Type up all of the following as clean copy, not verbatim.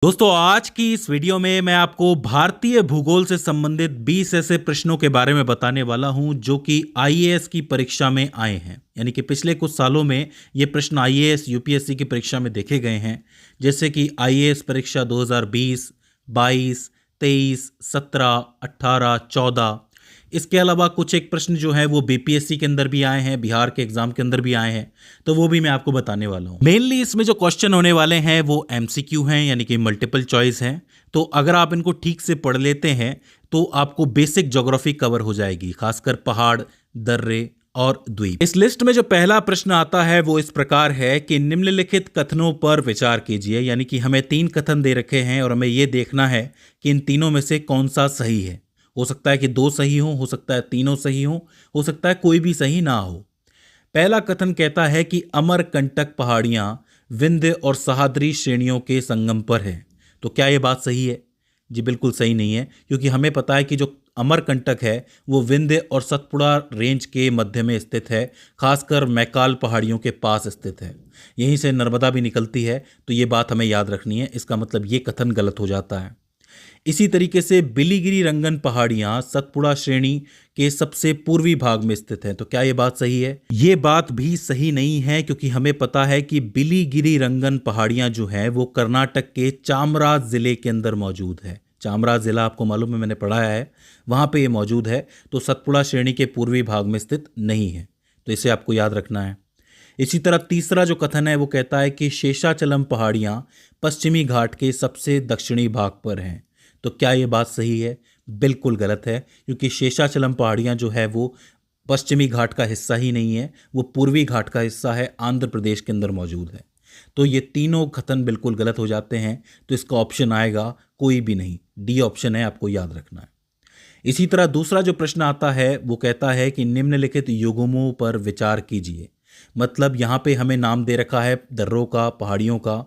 दोस्तों आज की इस वीडियो में मैं आपको भारतीय भूगोल से संबंधित 20 ऐसे प्रश्नों के बारे में बताने वाला हूं जो कि आईएएस की परीक्षा में आए हैं। यानी कि पिछले कुछ सालों में ये प्रश्न आईएएस यूपीएससी की परीक्षा में देखे गए हैं, जैसे कि आईएएस परीक्षा 2020, 22, 23, 17, 18, 14। इसके अलावा कुछ एक प्रश्न जो है वो बीपीएससी के अंदर भी आए हैं, बिहार के एग्जाम के अंदर भी आए हैं, तो वो भी मैं आपको बताने वाला हूँ। मेनली इसमें जो क्वेश्चन होने वाले हैं वो एमसीक्यू हैं, यानी कि मल्टीपल चॉइस हैं। तो अगर आप इनको ठीक से पढ़ लेते हैं तो आपको बेसिक ज्योग्राफी कवर हो जाएगी, खासकर पहाड़, दर्रे और द्वीप। इस लिस्ट में जो पहला प्रश्न आता है वो इस प्रकार है कि निम्नलिखित कथनों पर विचार कीजिए। यानी कि हमें 3 कथन दे रखे हैं और हमें ये देखना है कि इन तीनों में से कौन सा सही है। हो सकता है कि 2 सही हो सकता है तीनों सही हो सकता है कोई भी सही ना हो। पहला कथन कहता है कि अमरकंटक पहाड़ियां विंध्य और सह्याद्री श्रेणियों के संगम पर है। तो क्या यह बात सही है? जी बिल्कुल सही नहीं है, क्योंकि हमें पता है कि जो अमरकंटक है वो विंध्य और सतपुड़ा रेंज के मध्य में स्थित है, खासकर मैकाल पहाड़ियों के पास स्थित है। यहीं से नर्मदा भी निकलती है, तो ये बात हमें याद रखनी है। इसका मतलब ये कथन गलत हो जाता है। इसी तरीके से बिलीगिरी रंगन पहाड़ियां सतपुड़ा श्रेणी के सबसे पूर्वी भाग में स्थित हैं। तो क्या यह बात सही है? ये बात भी सही नहीं है, क्योंकि हमें पता है कि बिलीगिरी रंगन पहाड़ियां जो हैं वो कर्नाटक के चामराज जिले के अंदर मौजूद है। चामराज जिला आपको मालूम है, मैंने पढ़ाया है, वहां पे ये मौजूद है। तो सतपुड़ा श्रेणी के पूर्वी भाग में स्थित नहीं है, तो इसे आपको याद रखना है। इसी तरह तीसरा जो कथन है वो कहता है कि शेषाचलम पहाड़ियां पश्चिमी घाट के सबसे दक्षिणी भाग पर हैं। तो क्या ये बात सही है? बिल्कुल गलत है, क्योंकि शेषाचलम पहाड़ियां जो है वो पश्चिमी घाट का हिस्सा ही नहीं है, वो पूर्वी घाट का हिस्सा है, आंध्र प्रदेश के अंदर मौजूद है। तो ये तीनों कथन बिल्कुल गलत हो जाते हैं। तो इसका ऑप्शन आएगा कोई भी नहीं, डी ऑप्शन है, आपको याद रखना है। इसी तरह दूसरा जो प्रश्न आता है वो कहता है कि निम्नलिखित युग्मों पर विचार कीजिए। मतलब यहाँ पे हमें नाम दे रखा है दर्रों का, पहाड़ियों का।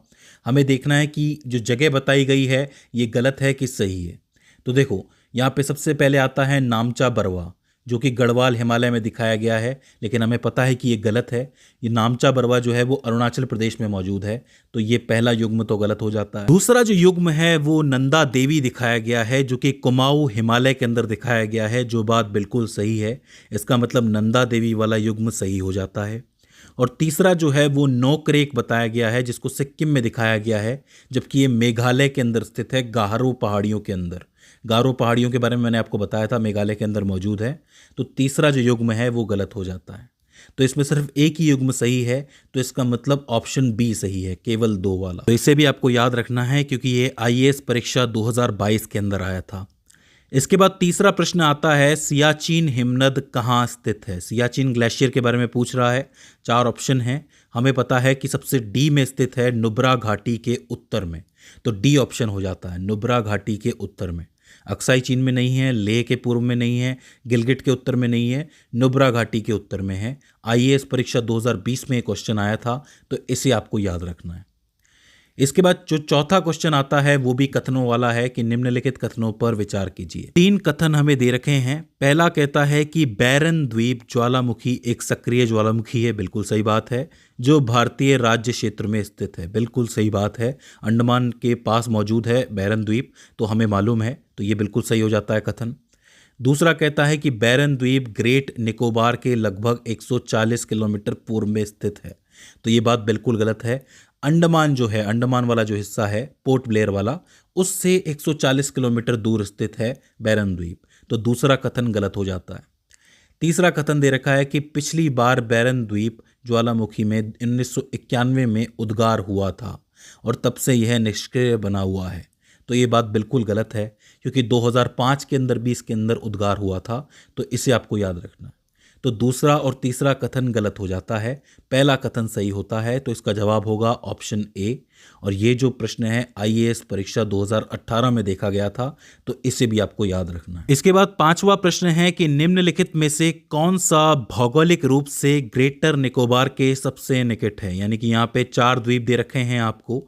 हमें देखना है कि जो जगह बताई गई है ये गलत है कि सही है। तो देखो, यहाँ पे सबसे पहले आता है नामचा बरवा, जो कि गढ़वाल हिमालय में दिखाया गया है, लेकिन हमें पता है कि ये गलत है। ये नामचा बरवा जो है वो अरुणाचल प्रदेश में मौजूद है, तो ये पहला युग्म तो गलत हो जाता है। दूसरा जो युग्म है वो नंदा देवी दिखाया गया है, जो कि कुमाऊं हिमालय के अंदर दिखाया गया है, जो बात बिल्कुल सही है। इसका मतलब नंदा देवी वाला युग्म सही हो जाता है। और तीसरा जो है वो नोकरेक बताया गया है, जिसको सिक्किम में दिखाया गया है, जबकि ये मेघालय के अंदर स्थित है, गारो पहाड़ियों के अंदर। गारो पहाड़ियों के बारे में मैंने आपको बताया था, मेघालय के अंदर मौजूद है। तो तीसरा जो युग्म है वो गलत हो जाता है। तो इसमें सिर्फ एक ही युग्म सही है, तो इसका मतलब ऑप्शन बी सही है, केवल 2 वाला। तो इसे भी आपको याद रखना है, क्योंकि ये आईएएस परीक्षा 2022 के अंदर आया था। इसके बाद तीसरा प्रश्न आता है, सियाचिन हिमनद कहाँ स्थित है? सियाचिन ग्लेशियर के बारे में पूछ रहा है। 4 ऑप्शन हैं। हमें पता है कि सबसे डी में स्थित है, नुब्रा घाटी के उत्तर में। तो डी ऑप्शन हो जाता है, नुब्रा घाटी के उत्तर में। अक्साई चीन में नहीं है, लेह के पूर्व में नहीं है, गिलगिट के उत्तर में नहीं है, नुब्रा घाटी के उत्तर में है। आईएएस परीक्षा 2020 में क्वेश्चन आया था, तो इसे आपको याद रखना है। इसके बाद जो चौथा क्वेश्चन आता है वो भी कथनों वाला है कि निम्नलिखित कथनों पर विचार कीजिए। 3 कथन हमें दे रखे हैं। पहला कहता है कि बैरन द्वीप ज्वालामुखी एक सक्रिय ज्वालामुखी है। बिल्कुल सही बात है, जो भारतीय राज्य क्षेत्र में स्थित है। बिल्कुल सही बात है, अंडमान के पास मौजूद है बैरन द्वीप, तो हमें मालूम है, तो ये बिल्कुल सही हो जाता है कथन। दूसरा कहता है कि बैरन द्वीप ग्रेट निकोबार के लगभग 140 किलोमीटर पूर्व में स्थित है। तो ये बात बिल्कुल गलत है। अंडमान जो है, अंडमान वाला जो हिस्सा है, पोर्ट ब्लेयर वाला, उससे 140 किलोमीटर दूर स्थित है बैरन द्वीप। तो दूसरा कथन गलत हो जाता है। तीसरा कथन दे रखा है कि पिछली बार बैरन द्वीप ज्वालामुखी में 1991 में उद्गार हुआ था और तब से यह निष्क्रिय बना हुआ है। तो ये बात बिल्कुल गलत है, क्योंकि 2005 के अंदर भी इसके अंदर उद्गार हुआ था, तो इसे आपको याद रखना है। तो दूसरा और तीसरा कथन गलत हो जाता है, पहला कथन सही होता है। तो इसका जवाब होगा ऑप्शन ए। और ये जो प्रश्न है आईएएस परीक्षा 2018 में देखा गया था, तो इसे भी आपको याद रखना है। इसके बाद 5वां प्रश्न है कि निम्नलिखित में से कौन सा भौगोलिक रूप से ग्रेटर निकोबार के सबसे निकट है? यानी कि यहाँ पे 4 द्वीप दे रखे हैं, आपको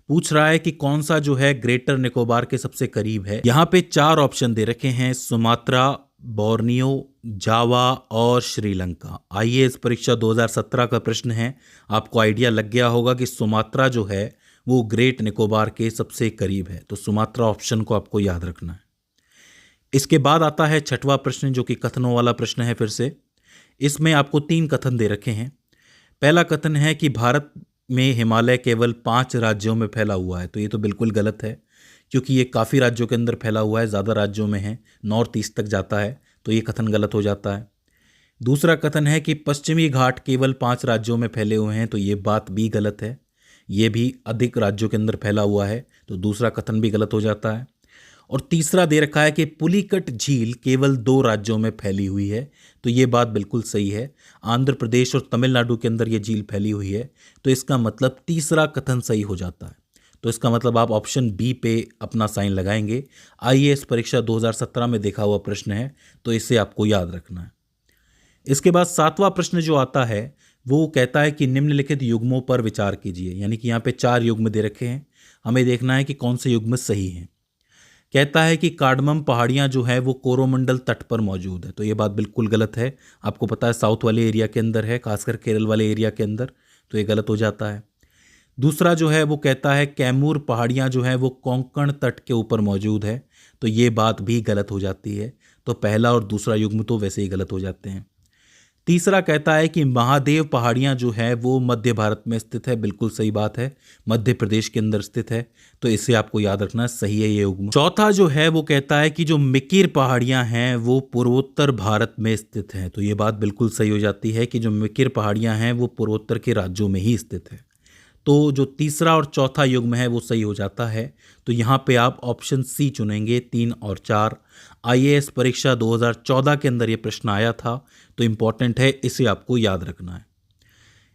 पूछ रहा है कि कौन सा जो है ग्रेटर निकोबार के सबसे करीब है। यहाँ पे 4 ऑप्शन दे रखे हैं, सुमात्रा, बोर्नियो, जावा और श्रीलंका। आईएएस परीक्षा 2017 का प्रश्न है। आपको आइडिया लग गया होगा कि सुमात्रा जो है वो ग्रेट निकोबार के सबसे करीब है। तो सुमात्रा ऑप्शन को आपको याद रखना है। इसके बाद आता है छठवां प्रश्न, जो कि कथनों वाला प्रश्न है। फिर से इसमें आपको 3 कथन दे रखे हैं। पहला कथन है कि भारत में हिमालय केवल 5 राज्यों में फैला हुआ है। तो ये तो बिल्कुल गलत है, क्योंकि ये काफ़ी राज्यों के अंदर फैला हुआ है, ज़्यादा राज्यों में है, नॉर्थ ईस्ट तक जाता है। तो ये कथन गलत हो जाता है। दूसरा कथन है कि पश्चिमी घाट केवल 5 राज्यों में फैले हुए हैं। तो ये बात भी गलत है, ये भी अधिक राज्यों के अंदर फैला हुआ है। तो दूसरा कथन भी गलत हो जाता है। और तीसरा दे रखा है कि पुलिकट झील केवल 2 राज्यों में फैली हुई है। तो ये बात बिल्कुल सही है, आंध्र प्रदेश और तमिलनाडु के अंदर ये झील फैली हुई है। तो इसका मतलब तीसरा कथन सही हो जाता है। तो इसका मतलब आप ऑप्शन बी पे अपना साइन लगाएंगे। आईएएस परीक्षा 2017 में देखा हुआ प्रश्न है, तो इसे आपको याद रखना है। इसके बाद 7वां प्रश्न जो आता है वो कहता है कि निम्नलिखित युग्मों पर विचार कीजिए। यानी कि यहाँ पे 4 युग्म दे रखे हैं, हमें देखना है कि कौन से युग्म सही हैं। कहता है कि कार्डमम पहाड़ियाँ जो है वो कोरोमंडल तट पर मौजूद है। तो ये बात बिल्कुल गलत है, आपको पता है साउथ वाले एरिया के अंदर है, खासकर केरल वाले एरिया के अंदर। तो ये गलत हो जाता है। दूसरा जो है वो कहता है कैमूर पहाड़ियाँ जो है वो कोंकण तट के ऊपर मौजूद है। तो ये बात भी गलत हो जाती है। तो पहला और दूसरा युग्म तो वैसे ही गलत हो जाते हैं। तीसरा कहता है कि महादेव पहाड़ियाँ जो है वो मध्य भारत में स्थित है। बिल्कुल सही बात है, मध्य प्रदेश के अंदर स्थित है। तो इसे आपको याद रखना, सही है ये युग्म। चौथा जो है वो कहता है कि जो मिकिर पहाड़ियाँ हैं वो पूर्वोत्तर भारत में स्थित हैं। तो ये बात बिल्कुल सही हो जाती है कि जो मिकिर पहाड़ियाँ हैं वो पूर्वोत्तर के राज्यों में ही स्थित है। तो जो तीसरा और चौथा युग्म है वो सही हो जाता है। तो यहाँ पे आप ऑप्शन सी चुनेंगे, 3 और 4। आईएएस परीक्षा 2014 के अंदर ये प्रश्न आया था, तो इम्पॉर्टेंट है, इसे आपको याद रखना है।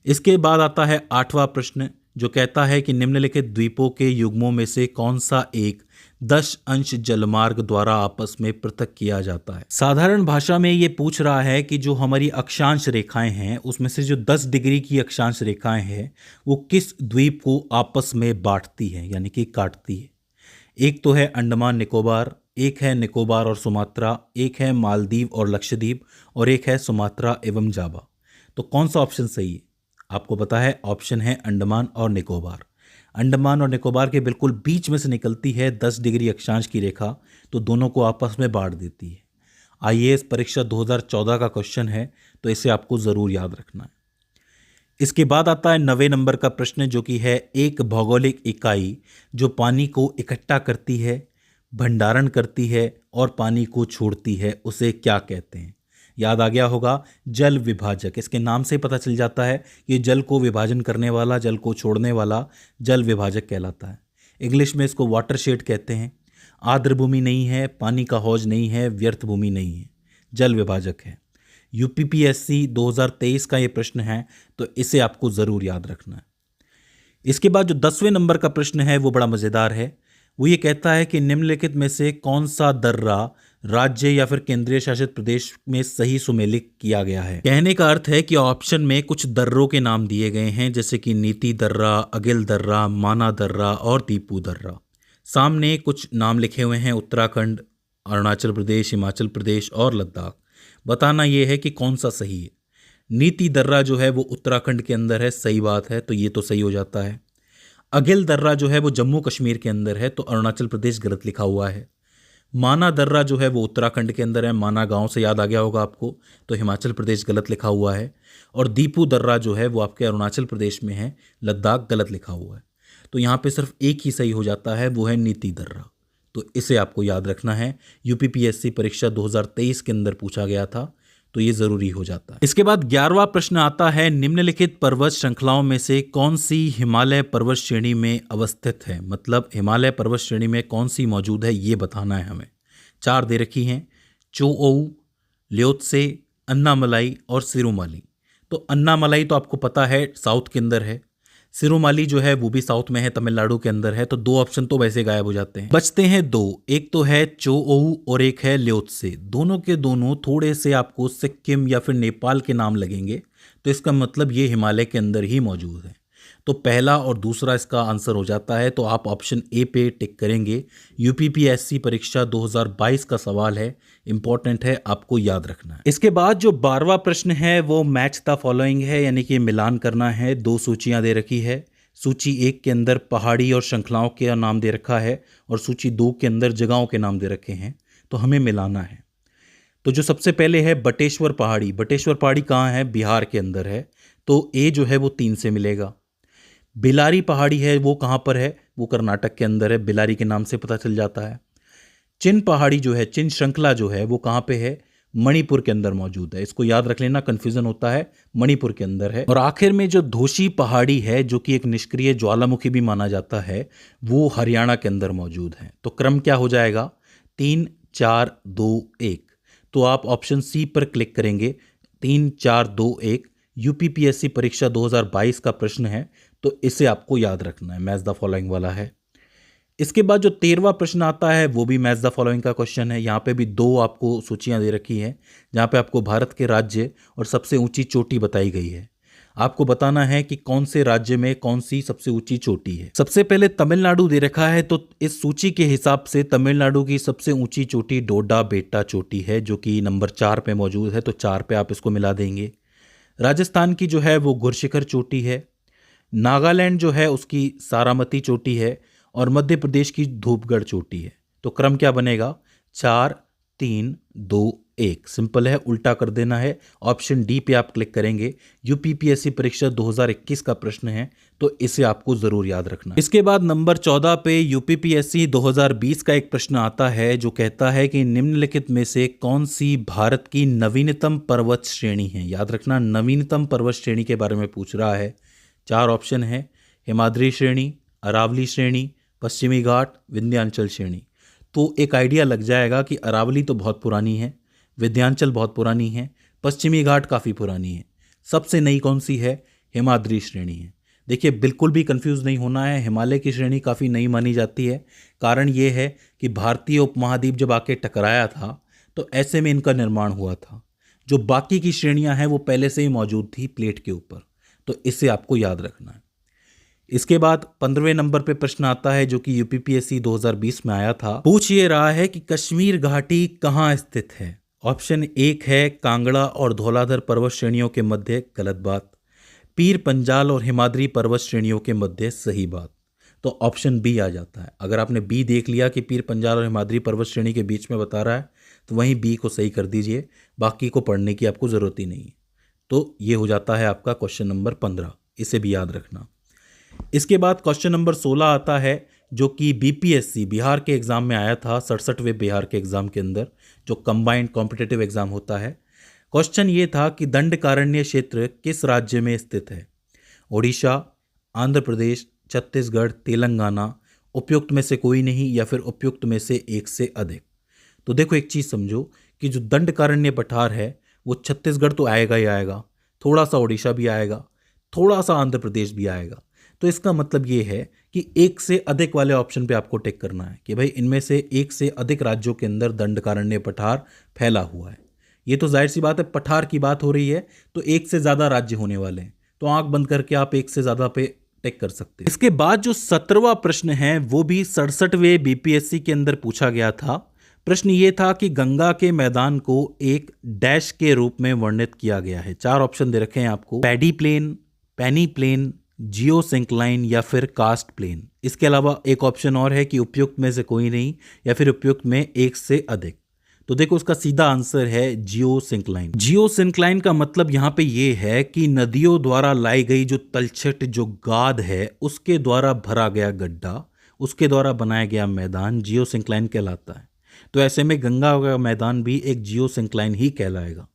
इसके बाद आता है 8वां प्रश्न, जो कहता है कि निम्नलिखित द्वीपों के युग्मों में से कौन सा एक 10 अंश जलमार्ग द्वारा आपस में पृथक किया जाता है। साधारण भाषा में ये पूछ रहा है कि जो हमारी अक्षांश रेखाएं हैं उसमें से जो 10 डिग्री की अक्षांश रेखाएं हैं वो किस द्वीप को आपस में बांटती है, यानी कि काटती है। एक तो है अंडमान निकोबार, एक है निकोबार और सुमात्रा, एक है मालदीव और लक्षद्वीप, और एक है सुमात्रा एवं जावा। तो कौन सा ऑप्शन सही है? आपको पता है ऑप्शन है अंडमान और निकोबार। अंडमान और निकोबार के बिल्कुल बीच में से निकलती है 10 डिग्री अक्षांश की रेखा, तो दोनों को आपस में बांट देती है। आईएएस परीक्षा 2014 का क्वेश्चन है, तो इसे आपको ज़रूर याद रखना है। इसके बाद आता है 9वें नंबर का प्रश्न, जो कि है एक भौगोलिक इकाई जो पानी को इकट्ठा करती है, भंडारण करती है और पानी को छोड़ती है, उसे क्या कहते हैं? याद आ गया होगा, जल विभाजक। इसके नाम से पता चल जाता है कि जल को विभाजन करने वाला, जल को छोड़ने वाला जल विभाजक कहलाता है। इंग्लिश में इसको वाटरशेड कहते हैं। आर्द्र भूमि नहीं है, पानी का हौज नहीं है, व्यर्थ भूमि नहीं है, जल विभाजक है। यूपीपीएससी 2023 का ये प्रश्न है, तो इसे आपको ज़रूर याद रखना है। इसके बाद जो 10वें नंबर का प्रश्न है वो बड़ा मज़ेदार है। वो ये कहता है कि निम्नलिखित में से कौन सा दर्रा राज्य या फिर केंद्रीय शासित प्रदेश में सही सुमेलित किया गया है। कहने का अर्थ है कि ऑप्शन में कुछ दर्रों के नाम दिए गए हैं, जैसे कि नीति दर्रा, अगिल दर्रा, माना दर्रा और दीपू दर्रा। सामने कुछ नाम लिखे हुए हैं, उत्तराखंड, अरुणाचल प्रदेश, हिमाचल प्रदेश और लद्दाख। बताना ये है कि कौन सा सही है। नीति दर्रा जो है वो उत्तराखंड के अंदर है, सही बात है, तो ये तो सही हो जाता है। अगिल दर्रा जो है वो जम्मू कश्मीर के अंदर है, तो अरुणाचल प्रदेश गलत लिखा हुआ है। माना दर्रा जो है वो उत्तराखंड के अंदर है, माना गांव से याद आ गया होगा आपको, तो हिमाचल प्रदेश गलत लिखा हुआ है। और दीपू दर्रा जो है वो आपके अरुणाचल प्रदेश में है, लद्दाख गलत लिखा हुआ है। तो यहाँ पे सिर्फ एक ही सही हो जाता है, वो है नीति दर्रा। तो इसे आपको याद रखना है, यूपीपीएससी परीक्षा 2023 के अंदर पूछा गया था, तो ये ज़रूरी हो जाता है। इसके बाद 11वां प्रश्न आता है, निम्नलिखित पर्वत श्रृंखलाओं में से कौन सी हिमालय पर्वत श्रेणी में अवस्थित है। मतलब हिमालय पर्वत श्रेणी में कौन सी मौजूद है ये बताना है हमें। 4 दे रखी हैं, चोओऊ, ल्योत्से, अन्नामलाई और सिरुमाली। तो अन्नामलाई तो आपको पता है साउथ के अंदर है, सिरुमाली जो है वो भी साउथ में है, तमिलनाडु के अंदर है। तो 2 ऑप्शन तो वैसे गायब हो जाते हैं, बचते हैं 2। एक तो है चोओऊ और एक है ल्योत्से। दोनों के दोनों थोड़े से आपको सिक्किम या फिर नेपाल के नाम लगेंगे, तो इसका मतलब ये हिमालय के अंदर ही मौजूद है। तो पहला और दूसरा इसका आंसर हो जाता है, तो आप ऑप्शन ए पे टिक करेंगे। यूपीपीएससी परीक्षा 2022 का सवाल है, इंपॉर्टेंट है, आपको याद रखना है। इसके बाद जो 12वां प्रश्न है वो मैच द फॉलोइंग है, यानी कि मिलान करना है। 2 सूचियां दे रखी है, सूची 1 के अंदर पहाड़ी और श्रृंखलाओं के नाम दे रखा है और सूची 2 के अंदर जगहों के नाम दे रखे हैं, तो हमें मिलाना है। तो जो सबसे पहले है बटेश्वर पहाड़ी, बटेश्वर पहाड़ी कहाँ है? बिहार के अंदर है, तो ए जो है वो 3 से मिलेगा। बिलारी पहाड़ी है, वो कहाँ पर है? वो कर्नाटक के अंदर है, बिलारी के नाम से पता चल जाता है। चिन पहाड़ी जो है, चिन श्रृंखला जो है वो कहाँ पे है? मणिपुर के अंदर मौजूद है। इसको याद रख लेना, कंफ्यूजन होता है, मणिपुर के अंदर है। और आखिर में जो धोशी पहाड़ी है, जो कि एक निष्क्रिय ज्वालामुखी भी माना जाता है, वो हरियाणा के अंदर मौजूद है। तो क्रम क्या हो जाएगा? 3 4 2 1। तो आप ऑप्शन सी पर क्लिक करेंगे। 3 4 2 1 यूपीपीएससी परीक्षा 2022 का प्रश्न है, तो इसे आपको याद रखना है, मैच द फॉलोइंग वाला है। इसके बाद जो 13वां प्रश्न आता है वो भी मैच द फॉलोइंग का क्वेश्चन है। यहाँ पे भी 2 आपको सूचियाँ दे रखी हैं, जहाँ पे आपको भारत के राज्य और सबसे ऊंची चोटी बताई गई है। आपको बताना है कि कौन से राज्य में कौन सी सबसे ऊंची चोटी है। सबसे पहले तमिलनाडु दे रखा है, तो इस सूची के हिसाब से तमिलनाडु की सबसे ऊंची चोटी डोडा बेट्टा चोटी है, जो कि नंबर 4 पे मौजूद है, तो 4 पे आप इसको मिला देंगे। राजस्थान की जो है वो गुरशिखर चोटी है। नागालैंड जो है उसकी सारामती चोटी है और मध्य प्रदेश की धूपगढ़ चोटी है। तो क्रम क्या बनेगा? 4 3 2 1। सिंपल है, उल्टा कर देना है। ऑप्शन डी पे आप क्लिक करेंगे। यूपीपीएससी परीक्षा 2021 का प्रश्न है, तो इसे आपको जरूर याद रखना। इसके बाद नंबर 14 पे यूपीपीएससी 2020 का एक प्रश्न आता है, जो कहता है कि निम्नलिखित में से कौन सी भारत की नवीनतम पर्वत श्रेणी है? याद रखना, नवीनतम पर्वत श्रेणी के बारे में पूछ रहा है। 4 ऑप्शन है, हिमाद्री श्रेणी, अरावली श्रेणी, पश्चिमी घाट, विंध्याचल श्रेणी। तो एक आइडिया लग जाएगा कि अरावली तो बहुत पुरानी है, विंध्याचल बहुत पुरानी है, पश्चिमी घाट काफ़ी पुरानी है, सबसे नई कौन सी है? हिमाद्री श्रेणी है। देखिए, बिल्कुल भी कंफ्यूज नहीं होना है, हिमालय की श्रेणी काफ़ी नई मानी जाती है। कारण ये है कि भारतीय उपमहाद्वीप जब आके टकराया था, तो ऐसे में इनका निर्माण हुआ था। जो बाकी की श्रेणियां हैं वो पहले से ही मौजूद थी प्लेट के ऊपर, तो इसे आपको याद रखना है। इसके बाद 15वें नंबर पे प्रश्न आता है, जो कि यूपीपीएससी 2020 में आया था। पूछ ये रहा है कि कश्मीर घाटी कहाँ स्थित है? ऑप्शन 1 है कांगड़ा और धौलाधर पर्वत श्रेणियों के मध्य, गलत बात। पीर पंजाल और हिमाद्री पर्वत श्रेणियों के मध्य, सही बात। तो ऑप्शन बी आ जाता है। अगर आपने बी देख लिया कि पीर पंजाल और हिमाद्री पर्वत श्रेणी के बीच में बता रहा है, तो वहीं बी को सही कर दीजिए, बाकी को पढ़ने की आपको ज़रूरत ही नहीं है। तो ये हो जाता है आपका क्वेश्चन नंबर 15, इसे भी याद रखना। इसके बाद क्वेश्चन नंबर 16 आता है, जो कि बीपीएससी बिहार के एग्ज़ाम में आया था, 67वें बिहार के एग्ज़ाम के अंदर, जो कंबाइंड कॉम्पिटिटिव एग्ज़ाम होता है। क्वेश्चन ये था कि दंडकारण्य क्षेत्र किस राज्य में स्थित है? ओडिशा, आंध्र प्रदेश, छत्तीसगढ़, तेलंगाना, उपयुक्त में से कोई नहीं, या फिर उपयुक्त में से एक से अधिक। तो देखो, एक चीज़ समझो कि जो दंडकारण्य पठार है वो छत्तीसगढ़ तो आएगा ही आएगा, थोड़ा सा ओडिशा भी आएगा, थोड़ा सा आंध्र प्रदेश भी आएगा। तो इसका मतलब ये है कि एक से अधिक वाले ऑप्शन पे आपको टिक करना है कि भाई इनमें से एक से अधिक राज्यों के अंदर दंडकारण्य पठार फैला हुआ है। ये तो जाहिर सी बात है, पठार की बात हो रही है, तो एक से ज़्यादा राज्य होने वाले हैं, तो आंख बंद करके आप एक से ज़्यादा पे टिक कर सकते हैं। इसके बाद जो 17वां प्रश्न है वो भी 67वें बीपीएससी के अंदर पूछा गया था। प्रश्न ये था कि गंगा के मैदान को एक डैश के रूप में वर्णित किया गया है। 4 ऑप्शन दे रखे हैं आपको, पैडी प्लेन, पेनी प्लेन, जियोसिंक्लाइन या फिर कास्ट प्लेन। इसके अलावा एक ऑप्शन और है कि उपयुक्त में से कोई नहीं, या फिर उपयुक्त में एक से अधिक। तो देखो, उसका सीधा आंसर है जियोसिंक्लाइन। जियोसिंक्लाइन का मतलब यहाँ पे ये है कि नदियों द्वारा लाई गई जो तलछट, जो गाद है, उसके द्वारा भरा गया गड्ढा, उसके द्वारा बनाया गया मैदान जियोसिंक्लाइन कहलाता है। तो ऐसे में गंगा का मैदान भी एक जियोसिंक्लाइन ही कहलाएगा।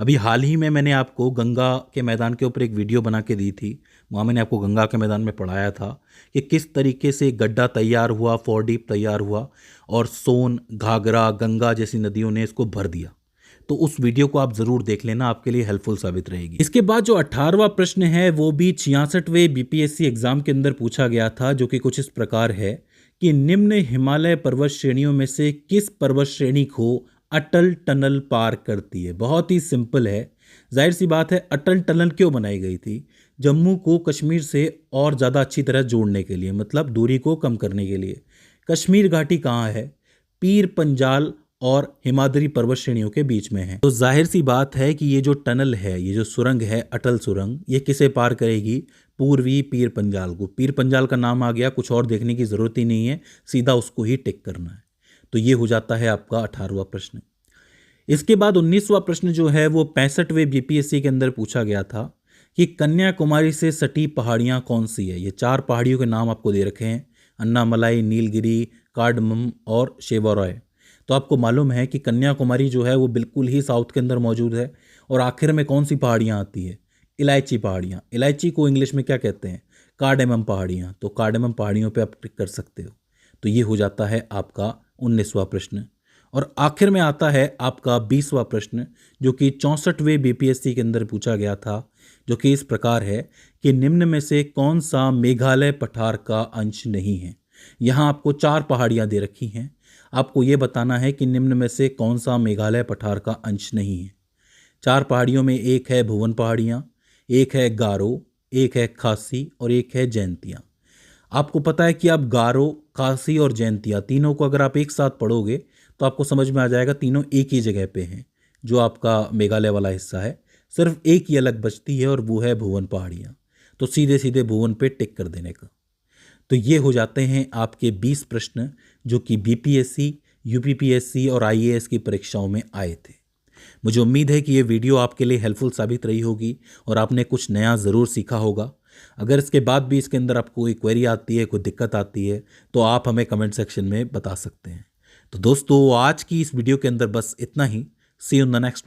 अभी हाल ही में मैंने आपको गंगा के मैदान के ऊपर एक वीडियो बना के दी थी। वहाँ मैंने आपको गंगा के मैदान में पढ़ाया था कि किस तरीके से गड्ढा तैयार हुआ, फोरडीप तैयार हुआ, और सोन, घाघरा, गंगा जैसी नदियों ने इसको भर दिया। तो उस वीडियो को आप ज़रूर देख लेना, आपके लिए हेल्पफुल साबित रहेगी। इसके बाद जो 18वां प्रश्न है वो भी 66वें बीपीएससी एग्जाम के अंदर पूछा गया था, जो कि कुछ इस प्रकार है कि निम्न हिमालय पर्वत श्रेणियों में से किस पर्वत श्रेणी को अटल टनल पार करती है? बहुत ही सिंपल है, जाहिर सी बात है। अटल टनल क्यों बनाई गई थी? जम्मू को कश्मीर से और ज़्यादा अच्छी तरह जोड़ने के लिए, मतलब दूरी को कम करने के लिए। कश्मीर घाटी कहाँ है? पीर पंजाल और हिमाद्री पर्वत श्रेणियों के बीच में है। तो जाहिर सी बात है कि ये जो टनल है, ये जो सुरंग है अटल सुरंग, ये किसे पार करेगी? पूर्वी पीर पंजाल को। पीर पंजाल का नाम आ गया, कुछ और देखने की ज़रूरत ही नहीं है, सीधा उसको ही टिक करना है। तो ये हो जाता है आपका 18वां प्रश्न। इसके बाद 19वां प्रश्न जो है वो 65वें बीपीएससी के अंदर पूछा गया था कि कन्याकुमारी से सटी पहाड़ियाँ कौन सी है। ये 4 पहाड़ियों के नाम आपको दे रखे हैं, अन्नामलाई, नीलगिरी, कार्डमम और शेवारॉय। तो आपको मालूम है कि कन्याकुमारी जो है वो बिल्कुल ही साउथ के अंदर मौजूद है। और आखिर में कौन सी पहाड़ियाँ आती है? इलायची पहाड़ियाँ। इलायची को इंग्लिश में क्या कहते हैं? कार्डेमम पहाड़ियाँ। तो कार्डेमम पहाड़ियों पे आप टिक कर सकते हो। तो ये हो जाता है आपका 19वां प्रश्न। और आखिर में आता है आपका 20वां प्रश्न, जो कि 64वें बीपीएससी के अंदर पूछा गया था, जो कि इस प्रकार है कि निम्न में से कौन सा मेघालय पठार का अंश नहीं है। यहाँ आपको 4 पहाड़ियाँ दे रखी हैं, आपको ये बताना है कि निम्न में से कौन सा मेघालय पठार का अंश नहीं है। 4 पहाड़ियों में एक है भुवन पहाड़ियाँ, एक है गारो, एक है खासी और एक है जयंतिया। आपको पता है कि आप गारो, खासी और जयंतिया तीनों को अगर आप एक साथ पढ़ोगे तो आपको समझ में आ जाएगा तीनों एक ही जगह पे हैं। जो आपका मेघालय वाला हिस्सा है, सिर्फ एक ही अलग बचती है और वो है भुवन पहाड़ियाँ। तो सीधे सीधे भुवन पे टिक कर देने का। तो ये हो जाते हैं आपके 20 प्रश्न जो कि बीपीएससी, यूपीपीएससी और आईएएस की परीक्षाओं में आए थे। मुझे उम्मीद है कि ये वीडियो आपके लिए हेल्पफुल साबित रही होगी और आपने कुछ नया ज़रूर सीखा होगा। अगर इसके बाद भी इसके अंदर आपको कोई क्वेरी आती है, कोई दिक्कत आती है, तो आप हमें कमेंट सेक्शन में बता सकते हैं। तो दोस्तों, आज की इस वीडियो के अंदर बस इतना ही। See you in the next one.